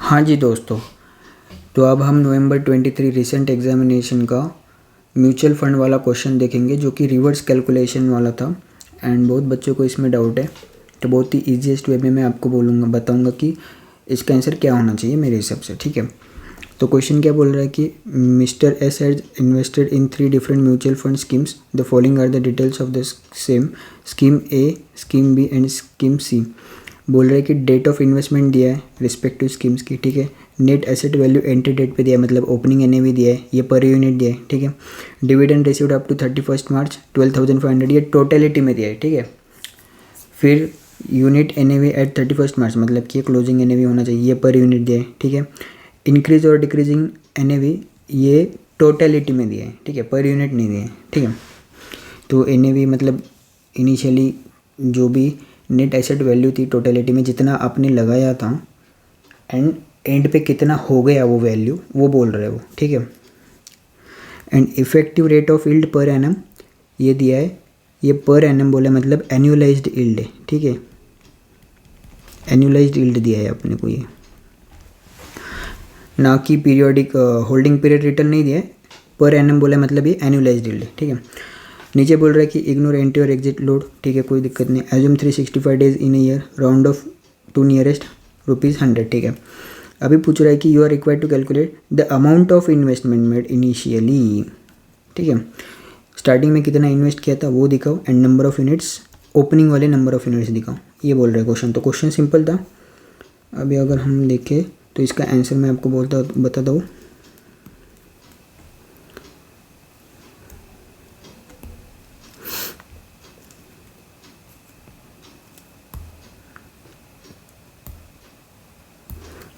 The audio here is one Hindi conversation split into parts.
हाँ जी दोस्तों, तो अब हम नवंबर 23 रिसेंट एग्जामिनेशन का म्यूचुअल फंड वाला क्वेश्चन देखेंगे जो कि रिवर्स कैलकुलेशन वाला था। एंड बहुत बच्चों को इसमें डाउट है, तो बहुत ही ईजीएस्ट वे में मैं आपको बताऊंगा कि इसका आंसर क्या होना चाहिए मेरे हिसाब से। ठीक है, तो क्वेश्चन क्या बोल रहा है कि mister S has invested in 3 different mutual fund schemes. The following are the details of the same scheme A, scheme B and scheme C. बोल रहा है कि डेट ऑफ इन्वेस्टमेंट दिया है रिस्पेक्टिव स्कीम्स की। ठीक है, net asset value entry date पे दिया है, मतलब ओपनिंग एनएवी दिया है, ये पर यूनिट दिया है। ठीक है, डिविडेंड रिसीव्ड अप टू 31 मार्च 12,500, ये टोटलिटी में दिया है। ठीक है, फिर यूनिट एनएवी एट 31 मार्च, मतलब कि क्लोजिंग एनएवी होना चाहिए, ये पर यूनिट दिया है। ठीक है, इंक्रीज और डिक्रीजिंग एनएवी ये टोटलिटी में दिया है। ठीक है, पर यूनिट नहीं दिया है। ठीक है, तो एनएवी मतलब इनिशियली जो भी नेट एसेट वैल्यू थी टोटलिटी में, जितना आपने लगाया था एंड एंड पे कितना हो गया वो वैल्यू, वो बोल रहे हो। ठीक है, and effective rate of yield per annum ये दिया है, ये पर एनम बोला मतलब एनुअलाइज्ड यील्ड है। ठीक है, एनुअलाइज्ड यील्ड दिया है अपने को, ये ना कि पीरियोडिक होल्डिंग पीरियड रिटर्न नहीं दिया है, पर एनम बोला मतलब ये एनुअलाइज्ड यील्ड है। ठीक है, नीचे बोल रहा है कि इग्नोर एंट्री और एग्जिट लोड। ठीक है, कोई दिक्कत नहीं। Assume 365 days in year, round off to nearest ₹100। ठीक है, अभी पूछ रहा है कि you are required to calculate the amount of investment made initially. ठीक है, स्टार्टिंग में कितना इन्वेस्ट किया था वो दिखाओ and number of units, opening वाले नंबर ऑफ यूनिट्स दिखाओ, ये बोल रहा है क्वेश्चन। तो क्वेश्चन सिंपल था। अभी अगर हम देखें तो इसका आंसर मैं आपको बताता हूँ।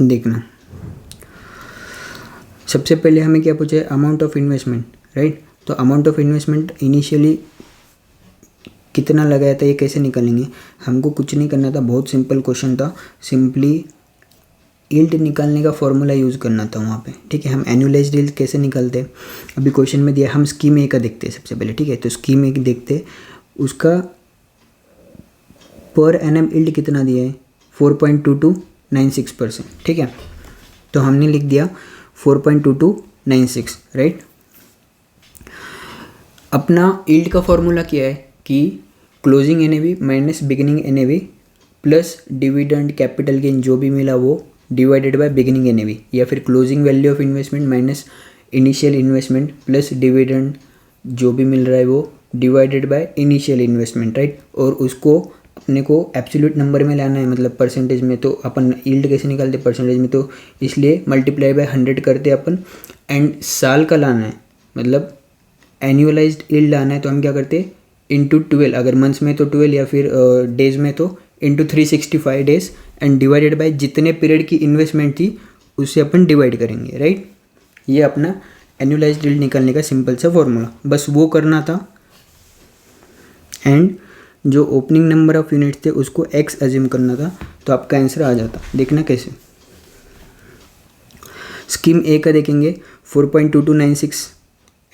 देखना, सबसे पहले हमें क्या पूछा है, अमाउंट ऑफ इन्वेस्टमेंट, राइट। तो अमाउंट ऑफ इन्वेस्टमेंट इनिशियली कितना लगाया था ये कैसे निकालेंगे, हमको कुछ नहीं करना था, बहुत सिंपल क्वेश्चन था। सिंपली यील्ड निकालने का फॉर्मूला यूज़ करना था वहाँ पे। ठीक है, हम एनुअलाइज्ड यील्ड कैसे निकालते हैं, अभी क्वेश्चन में दिया, हम स्कीम ए का देखते हैं सबसे पहले। ठीक है, तो स्कीम ए देखते हैं, उसका पर एनम यील्ड कितना दिया है, 4.2296%। ठीक है, तो हमने लिख दिया 4.2296, राइट। अपना यील्ड का फॉर्मूला क्या है कि closing NAV minus beginning NAV plus dividend capital gain जो भी मिला वो डिवाइडेड बाय बिगिनिंग एनएवी, या फिर closing value of investment minus initial investment plus dividend जो भी मिल रहा है वो divided by initial investment, right. और उसको अपने को एब्सोल्यूट नंबर में लाना है, मतलब परसेंटेज में। तो अपन यील्ड कैसे निकालते परसेंटेज में, तो इसलिए मल्टीप्लाई बाय 100 करते अपन। एंड साल का लाना है, मतलब एनुअलाइज्ड यील्ड लाना है, तो हम क्या करते इंटू 12, अगर मंथ्स में तो 12 या फिर डेज में तो into 365 days and divided by जितने पीरियड की इन्वेस्टमेंट थी उससे अपन डिवाइड करेंगे, राइट। ये अपना एनुअलाइज्ड यील्ड निकालने का सिंपल सा फॉर्मूला, बस वो करना था। एंड जो ओपनिंग नंबर ऑफ यूनिट थे उसको एक्स अज्यूम करना था, तो आपका आंसर आ जाता। देखना कैसे, स्कीम ए का देखेंगे 4.2296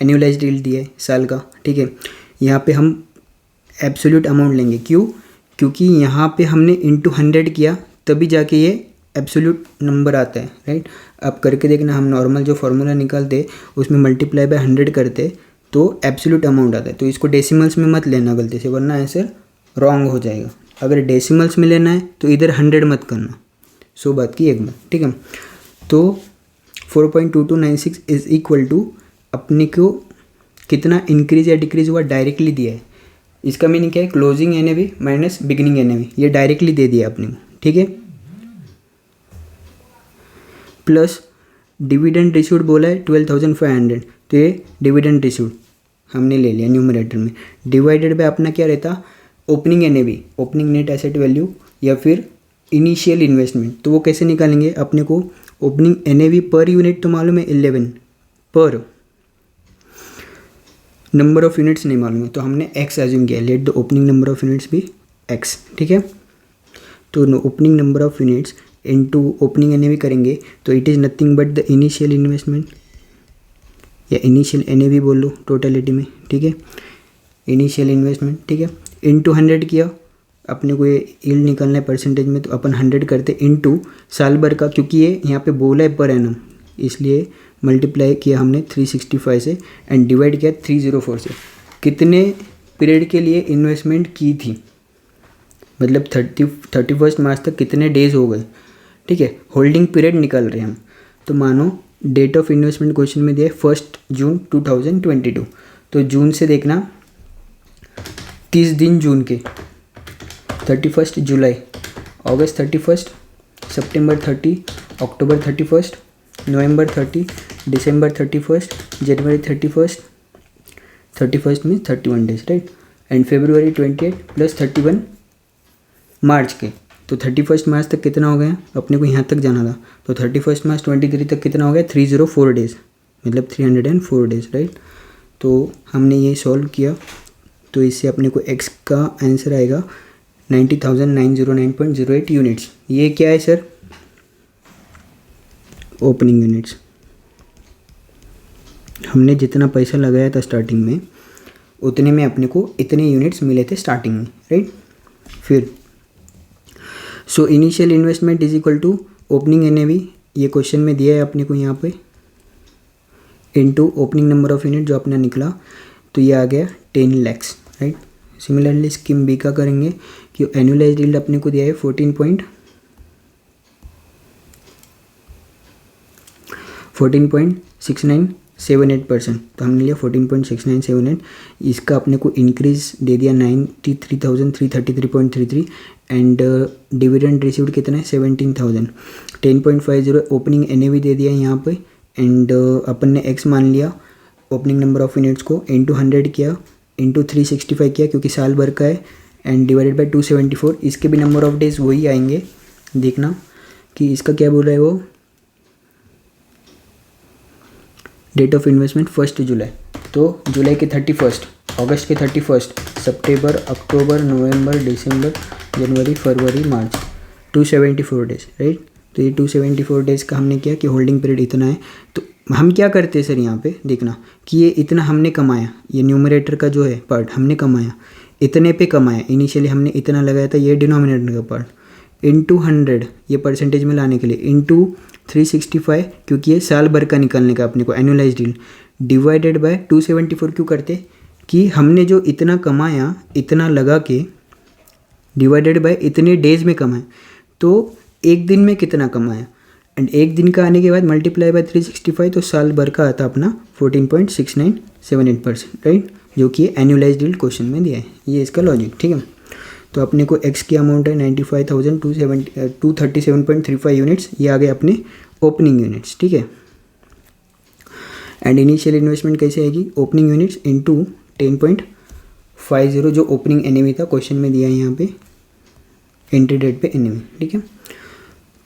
एनुअलाइज्ड यील्ड दिया है साल का। ठीक है, यहाँ पे हम एब्सोल्यूट अमाउंट लेंगे, क्यों, क्योंकि यहाँ पे हमने इंटू 100 किया तभी जाके ये एब्सोल्यूट नंबर आता है, राइट। अब करके देखना, हम नॉर्मल जो फार्मूला निकालते उसमें मल्टीप्लाई बाय 100 करते तो एब्सोल्यूट अमाउंट आता है। तो इसको डेसिमल्स में मत लेना गलती से, वरना आंसर रॉन्ग हो जाएगा। अगर डेसिमल्स में लेना है तो इधर 100 मत करना, 100 बात की एक बात। ठीक है, तो 4.2296 इज इक्वल टू अपने को कितना इंक्रीज या डिक्रीज हुआ डायरेक्टली दिया है। इसका मीनिंग क्या है, closing NAV minus beginning NAV, ये डायरेक्टली दे दिया अपने को। ठीक है, प्लस डिविडेंड रिसीव्ड बोला है 12,500, तो ये डिविडेंड रिसीव्ड हमने ले लिया न्यूमरेटर में, डिवाइडेड बाय अपना क्या रहता, opening NAV, opening net asset value या फिर इनिशियल इन्वेस्टमेंट। तो वो कैसे निकालेंगे, अपने को ओपनिंग एनएवी पर यूनिट तो मालूम है 11, पर नंबर ऑफ यूनिट्स नहीं मालूम है, तो हमने एक्स एज्यूम किया, let the opening number of units भी एक्स। ठीक है, तो opening number of units into opening NAV करेंगे तो it is nothing but the initial investment, या इनिशियल एनएवी बोल लो टोटलिटी में। ठीक है, इनिशियल इन्वेस्टमेंट। ठीक है, इनटू 100 किया, अपने को ये यील्ड निकालना है परसेंटेज में, तो अपन 100 करते इनटू साल भर का, क्योंकि ये यहाँ पे बोला है पर एनम, इसलिए मल्टीप्लाई किया हमने 365 से एंड डिवाइड किया 304 से। कितने पीरियड के लिए इन्वेस्टमेंट की थी, मतलब 31 मार्च तक कितने डेज हो गए, ठीक है। होल्डिंग पीरियड निकाल रहे हैं हम, तो मानो डेट ऑफ इन्वेस्टमेंट क्वेश्चन में दिया है 1 जून 2022, तो जून से देखना 30 दिन जून के, 31 जुलाई, अगस्त 31, सितंबर 30, अक्टूबर 31, नवंबर 30, दिसंबर 31, जनवरी 31 में 31 days, right. And February 28 plus 31 मार्च के, तो 31 मार्च तक कितना हो गया, अपने को यहाँ तक जाना था, तो 31 मार्च 23 तक कितना हो गया 304 डेज, मतलब 304 डेज, राइट। तो हमने ये सॉल्व किया, तो इससे अपने को x का आंसर आएगा 90,909.08 यूनिट्स। ये क्या है सर, ओपनिंग यूनिट्स। हमने जितना पैसा लगाया था स्टार्टिंग में उतने में अपने को इतने यूनिट्स मिले थे स्टार्टिंग में, राइट। फिर so initial investment is equal to opening NAV, ये क्वेश्चन में दिया है अपने को यहाँ पे, into opening number of unit जो अपना निकला, तो ये आ गया 10 lakhs, right. Similarly scheme B का करेंगे कि एनुअलाइज्ड यील्ड अपने को दिया है 14.6978%, तो हमने लिया 14.6978, इसका अपने को इंक्रीज दे दिया 93,333.33 एंड डिविडेंड रिसीव्ड कितना है 17,000, 10.50 ओपनिंग एनएवी दे दिया यहाँ पे, एंड अपन ने एक्स मान लिया ओपनिंग नंबर ऑफ यूनिट्स को, इंटू 100 किया, इंटू 365 किया क्योंकि साल भर का है, एंड डिवाइडेड बाय 274, इसके भी नंबर ऑफ डेज वही आएंगे। देखना कि इसका क्या बोल रहा है वो, डेट ऑफ इन्वेस्टमेंट 1 जुलाई, तो जुलाई के 31, अगस्त के 31, सितंबर, अक्टूबर, नवंबर, दिसंबर, जनवरी, फरवरी, मार्च, 274 डेज, राइट। तो ये 274 डेज़ का हमने किया कि होल्डिंग पीरियड इतना है। तो हम क्या करते हैं सर, यहाँ पे देखना कि ये इतना हमने कमाया, ये न्यूमरेटर का जो है पार्ट हमने कमाया, इतने पे कमाया, इनिशियली हमने इतना लगाया था, ये डिनोमिनेटर का पार्ट, इंटू 100 ये परसेंटेज में लाने के लिए, इंटू 365 क्योंकि ये साल भर का निकालने का अपने को एनुअलाइज्ड यील्ड, डिवाइडेड बाय 274 क्यों करते कि हमने जो इतना कमाया इतना लगा के डिवाइडेड बाय इतने डेज में कमाया, तो एक दिन में कितना कमाया, एंड एक दिन का आने के बाद मल्टीप्लाई बाय 365, तो साल भर का आता अपना 14.6978%, राइट, जो कि एनुअलाइज्ड यील्ड क्वेश्चन में दिया है। ये इसका लॉजिक, ठीक है। तो अपने को एक्स की अमाउंट है 95,237.35 यूनिट्स, ये आ गए अपने ओपनिंग यूनिट्स, ठीक है। एंड इनिशियल इन्वेस्टमेंट कैसे आएगी, ओपनिंग यूनिट्स इंटू 10.50 जो ओपनिंग एनएवी था क्वेश्चन में दिया है यहाँ पे, एंट्री डेट पे एनएवी, ठीक है।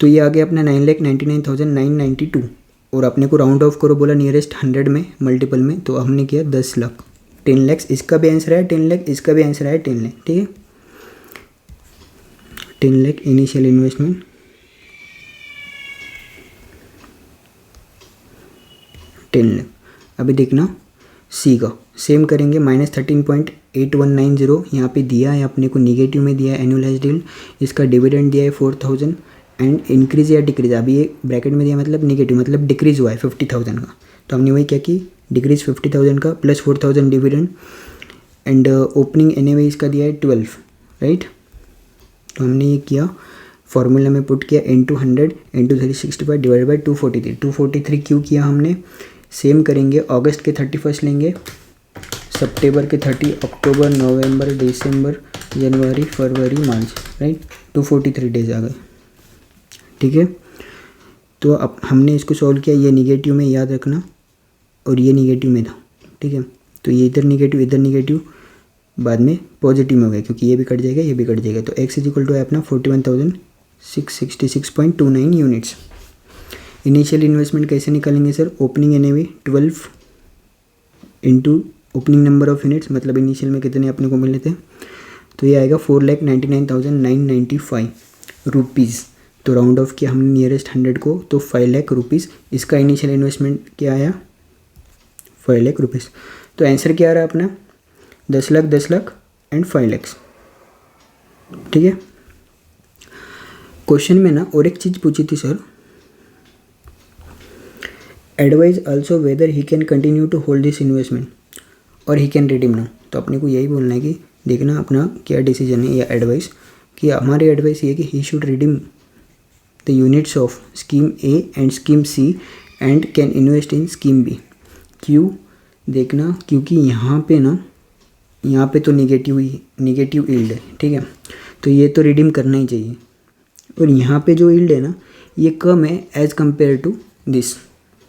तो ये आ गया अपना 9,99,992, और अपने को राउंड ऑफ करो बोला नियरेस्ट 100 में मल्टीपल में, तो हमने किया 10 लाख, 10 lakhs इसका भी आंसर है 10 लाख, इसका भी आंसर है 10 लाख, ठीक है। 10 लाख इनिशियल इन्वेस्टमेंट, 10 लाख। अभी देखना सी का सेम करेंगे, -13.8190 यहाँ पे दिया है अपने को, निगेटिव में दिया है एनुअलाइज्ड यील्ड, इसका डिविडेंड दिया है 4,000 एंड इंक्रीज या डिक्रीज, अभी ये ब्रैकेट में दिया मतलब निगेटिव, मतलब डिक्रीज हुआ है 50,000 का, तो हमने वही क्या कि डिक्रीज 50,000 का plus 4,000 dividend, and opening NAV इसका दिया है 12, राइट। तो हमने ये किया, फॉर्मूला में पुट किया इंटू 100 इंटू 365 डिवाइड बाई 243 क्यों किया हमने, सेम करेंगे, अगस्त के 31 लेंगे, सितंबर के 30, अक्टूबर, नवंबर, दिसंबर, जनवरी, फरवरी, मार्च, राइट, 243 डेज आ गए, ठीक है। तो अब हमने इसको सॉल्व किया, ये निगेटिव में याद रखना और ये निगेटिव में था, ठीक है। तो ये इधर निगेटिव बाद में पॉजिटिव में हो गया क्योंकि ये भी कट जाएगा ये भी कट जाएगा, तो x इक्वल टू है अपना 41,666.29 यूनिट्स। इनिशियल इन्वेस्टमेंट कैसे निकालेंगे sir, opening NAV 12 into opening number of units, मतलब इनिशियल में कितने अपने को मिले थे, तो ये आएगा 4,99,995 रुपीज़। तो राउंड ऑफ किया हमने नियरेस्ट 100 को, तो 5 लाख रुपीज़ इसका इनिशियल इन्वेस्टमेंट क्या आया, 5 लाख रुपीज़। तो आंसर क्या आ रहा है अपना 10 लाख एंड 5 लाख, ठीक है। क्वेश्चन में ना और एक चीज़ पूछी थी sir, advise also whether he can continue to hold this investment और ही कैन रिडीम नाउ। तो अपने को यही बोलना है कि देखना अपना क्या डिसीजन है या एडवाइस, कि हमारी एडवाइस ये है कि he should redeem the units of scheme A and scheme C and can invest in scheme B. क्यों देखना, क्योंकि यहाँ पे तो निगेटिव यील्ड है, ठीक है, तो ये तो रिडीम करना ही चाहिए। और यहाँ पे जो यील्ड है ना ये कम है as compare to this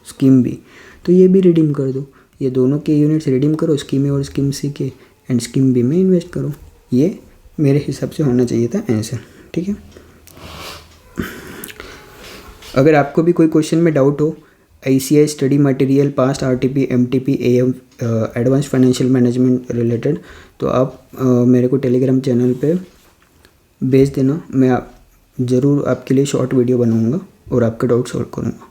scheme B, तो ये भी रिडीम कर दो। ये दोनों के यूनिट्स रिडीम करो, स्कीम ए और स्कीम सी के, एंड स्कीम बी में इन्वेस्ट करो। ये मेरे हिसाब से होना चाहिए था आंसर, ठीक है। अगर आपको भी कोई क्वेश्चन में डाउट हो, ICAI study material, past RTP, MTP, AM advance financial management related, तो आप मेरे को टेलीग्राम चैनल पे भेज देना। मैं ज़रूर आपके लिए शॉर्ट वीडियो बनाऊंगा और आपके डाउट सॉल्व करूँगा।